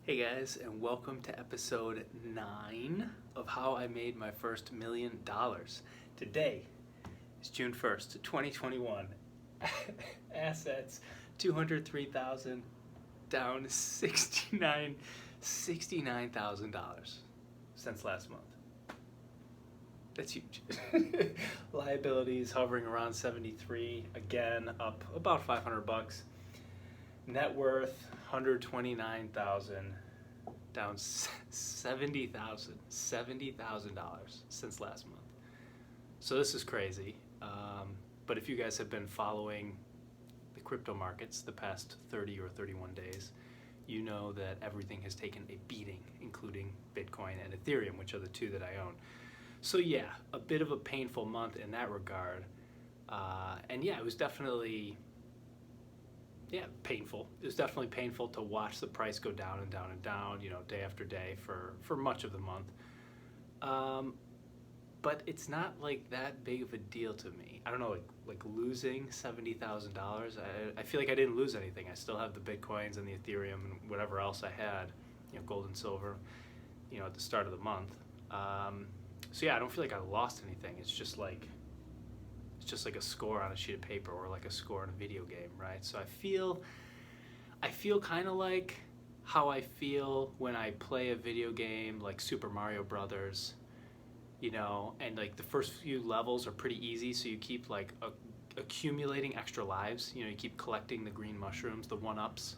Hey guys, and welcome to episode 9 of How I Made My First $1 Million. Today is June 1st, 2021. Assets, 203,000, down $69,000 since last month. That's huge. Liabilities hovering around 73, again up about $500. Net worth, 129,000, down $70,000 since last month. So this is crazy. But if you guys have been following the crypto markets the past 30 or 31 days, you know that everything has taken a beating, including Bitcoin and Ethereum, which are the two that I own. So yeah, a bit of a painful month in that regard. And yeah, it was definitely painful. It was definitely painful to watch the price go down and down and down, day after day for much of the month. But it's not like that big of a deal to me. I don't know, like losing $70,000. I feel like I didn't lose anything. I still have the Bitcoins and the Ethereum and whatever else I had, gold and silver, at the start of the month. So yeah, I don't feel like I lost anything. It's just like a score on a sheet of paper or like a score in a video game, right? So I feel kind of like how I feel when I play a video game like Super Mario Brothers, and like the first few levels are pretty easy, so you keep like accumulating extra lives. You keep collecting the green mushrooms, the one-ups,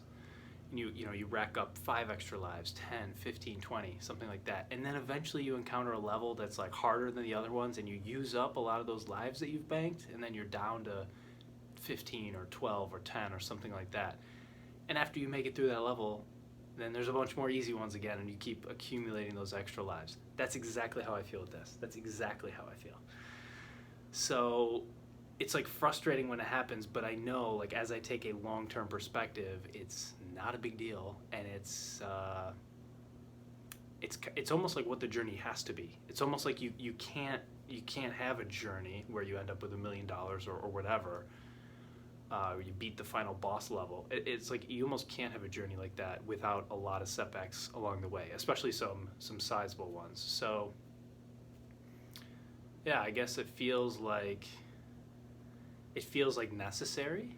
and you rack up 5 extra lives, 10, 15, 20, something like that. And then eventually you encounter a level that's like harder than the other ones, and you use up a lot of those lives that you've banked, and then you're down to 15 or 12 or 10 or something like that. And after you make it through that level, then there's a bunch more easy ones again, and you keep accumulating those extra lives. That's exactly how I feel with this. That's exactly how I feel. So it's like frustrating when it happens, but I know, like, as I take a long-term perspective, it's not a big deal, and it's almost like what the journey has to be. It's almost like you can't have a journey where you end up with $1 million or whatever. You beat the final boss level. It's like you almost can't have a journey like that without a lot of setbacks along the way, especially some sizable ones. So yeah, I guess it feels like necessary.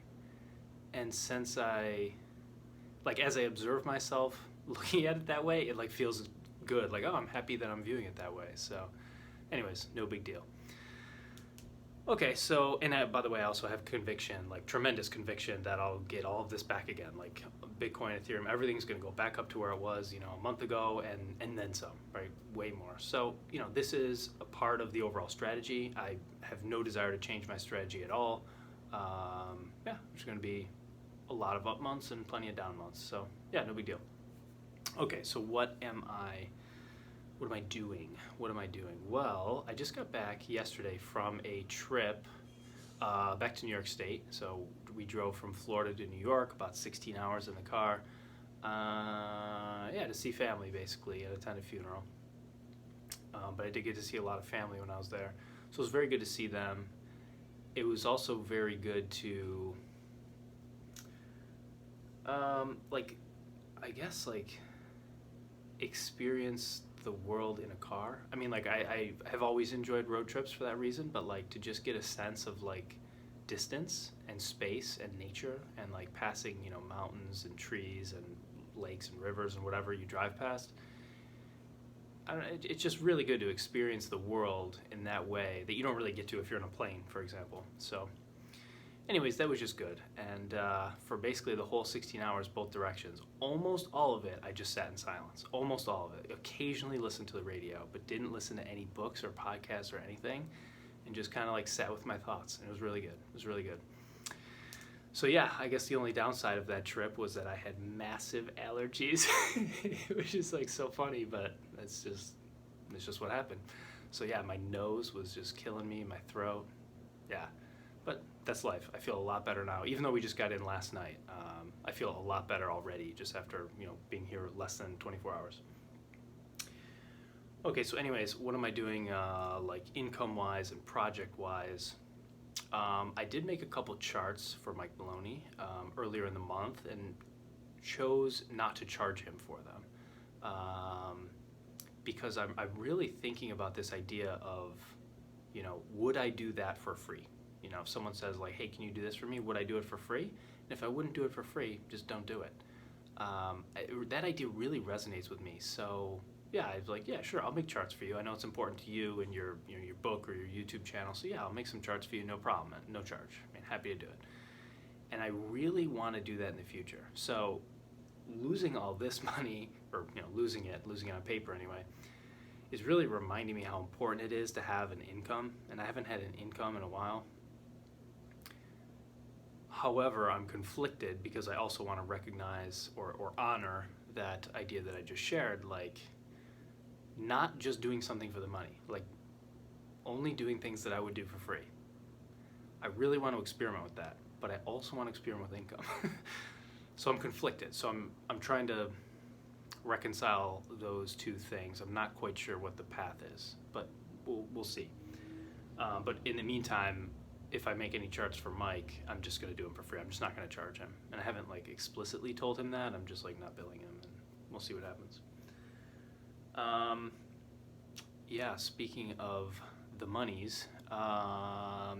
And since as I observe myself looking at it that way, it like feels good. Like, oh, I'm happy that I'm viewing it that way. So anyways, no big deal. Okay, so, and by the way, I also have conviction, like tremendous conviction, that I'll get all of this back again. Like Bitcoin, Ethereum, everything's going to go back up to where it was, a month ago, and then some, right? Way more. So, this is a part of the overall strategy. I have no desire to change my strategy at all. There's going to be a lot of up months and plenty of down months. So, yeah, no big deal. Okay, so what am I doing? Well, I just got back yesterday from a trip back to New York State. So we drove from Florida to New York, about 16 hours in the car. To see family, basically, and attend a funeral. But I did get to see a lot of family when I was there. So it was very good to see them. It was also very good to, experience the world in a car. I mean, like, I have always enjoyed road trips for that reason, but like to just get a sense of like distance and space and nature and like passing, mountains and trees and lakes and rivers and whatever you drive past. I don't know, it's just really good to experience the world in that way that you don't really get to if you're in a plane, for example. So anyways, that was just good. And for basically the whole 16 hours, both directions, almost all of it, I just sat in silence. Almost all of it. Occasionally listened to the radio, but didn't listen to any books or podcasts or anything, and just kind of like sat with my thoughts. And it was really good. So yeah, I guess the only downside of that trip was that I had massive allergies, which is like so funny, but it's just what happened. So yeah, my nose was just killing me, my throat. Yeah. But that's life. I feel a lot better now. Even though we just got in last night, I feel a lot better already just after, being here less than 24 hours. Okay, so anyways, what am I doing like income-wise and project-wise? I did make a couple charts for Mike Maloney earlier in the month and chose not to charge him for them. because I'm really thinking about this idea of, would I do that for free? If someone says like, hey, can you do this for me? Would I do it for free? And if I wouldn't do it for free, just don't do it. That idea really resonates with me. So yeah, I was like, yeah, sure, I'll make charts for you. I know it's important to you and your book or your YouTube channel. So yeah, I'll make some charts for you, no problem, no charge. I mean, happy to do it. And I really want to do that in the future. So losing all this money, or losing it on paper anyway, is really reminding me how important it is to have an income. And I haven't had an income in a while. However, I'm conflicted because I also want to recognize or honor that idea that I just shared, like not just doing something for the money, like only doing things that I would do for free. I really want to experiment with that, but I also want to experiment with income. So I'm conflicted. So I'm trying to reconcile those two things. I'm not quite sure what the path is, but we'll see. But in the meantime, if I make any charts for Mike, I'm just going to do them for free. I'm just not going to charge him. And I haven't like explicitly told him that. I'm just like not billing him, and we'll see what happens. Yeah, speaking of the monies,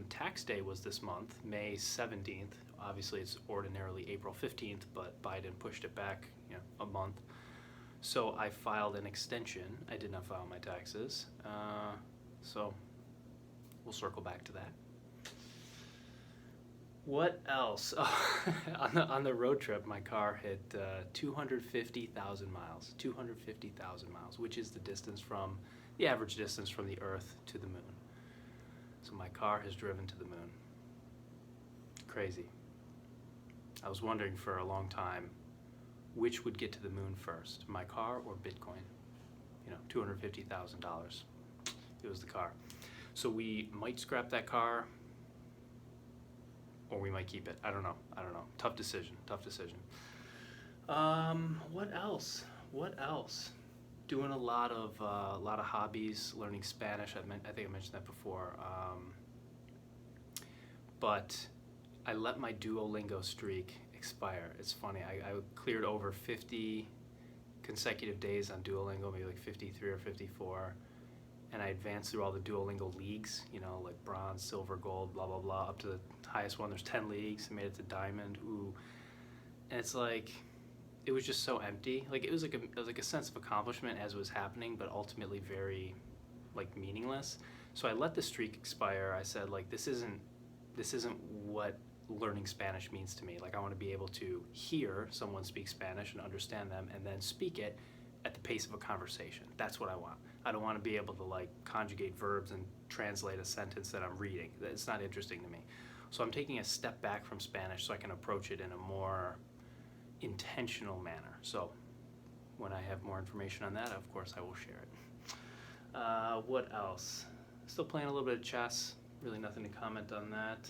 tax day was this month, May 17th. Obviously, it's ordinarily April 15th, but Biden pushed it back, a month. So I filed an extension. I did not file my taxes. So we'll circle back to that. What else? Oh, on the road trip, my car hit 250,000 miles. 250,000 miles, which is the average distance from the Earth to the moon. So my car has driven to the moon. Crazy. I was wondering for a long time which would get to the moon first, my car or Bitcoin. $250,000. It was the car. So we might scrap that car, or we might keep it. I don't know. Tough decision. What else? Doing a lot of hobbies, learning Spanish. I think I mentioned that before. But I let my Duolingo streak expire. It's funny. I cleared over 50 consecutive days on Duolingo, maybe like 53 or 54. And I advanced through all the Duolingo leagues, like bronze, silver, gold, blah, blah, blah, up to the highest one. There's 10 leagues. I made it to diamond. Ooh. And it's like, it was just so empty. Like, it was like a sense of accomplishment as it was happening, but ultimately very, like, meaningless. So I let the streak expire. I said, like, this isn't what learning Spanish means to me. Like, I want to be able to hear someone speak Spanish and understand them and then speak it at the pace of a conversation. That's what I want. I don't want to be able to like conjugate verbs and translate a sentence that I'm reading. It's not interesting to me. So I'm taking a step back from Spanish so I can approach it in a more intentional manner. So when I have more information on that, of course I will share it. What else? Still playing a little bit of chess. Really nothing to comment on that.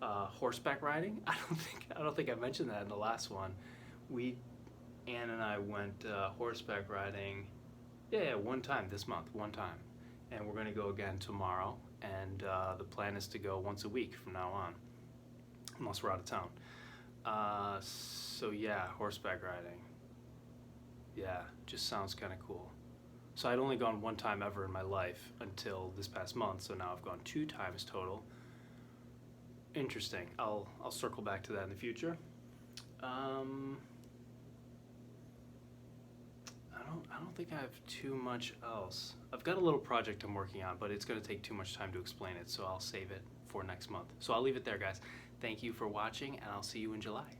Horseback riding. I don't think I mentioned that in the last one. Ann and I went horseback riding. Yeah, one time this month, and we're going to go again tomorrow, and the plan is to go once a week from now on, unless we're out of town. So yeah, horseback riding. Yeah, just sounds kind of cool. So I'd only gone one time ever in my life until this past month, so now I've gone 2 times total. Interesting. I'll circle back to that in the future. I don't think I have too much else. I've got a little project I'm working on, but it's going to take too much time to explain it, so I'll save it for next month. So I'll leave it there, guys. Thank you for watching, and I'll see you in July.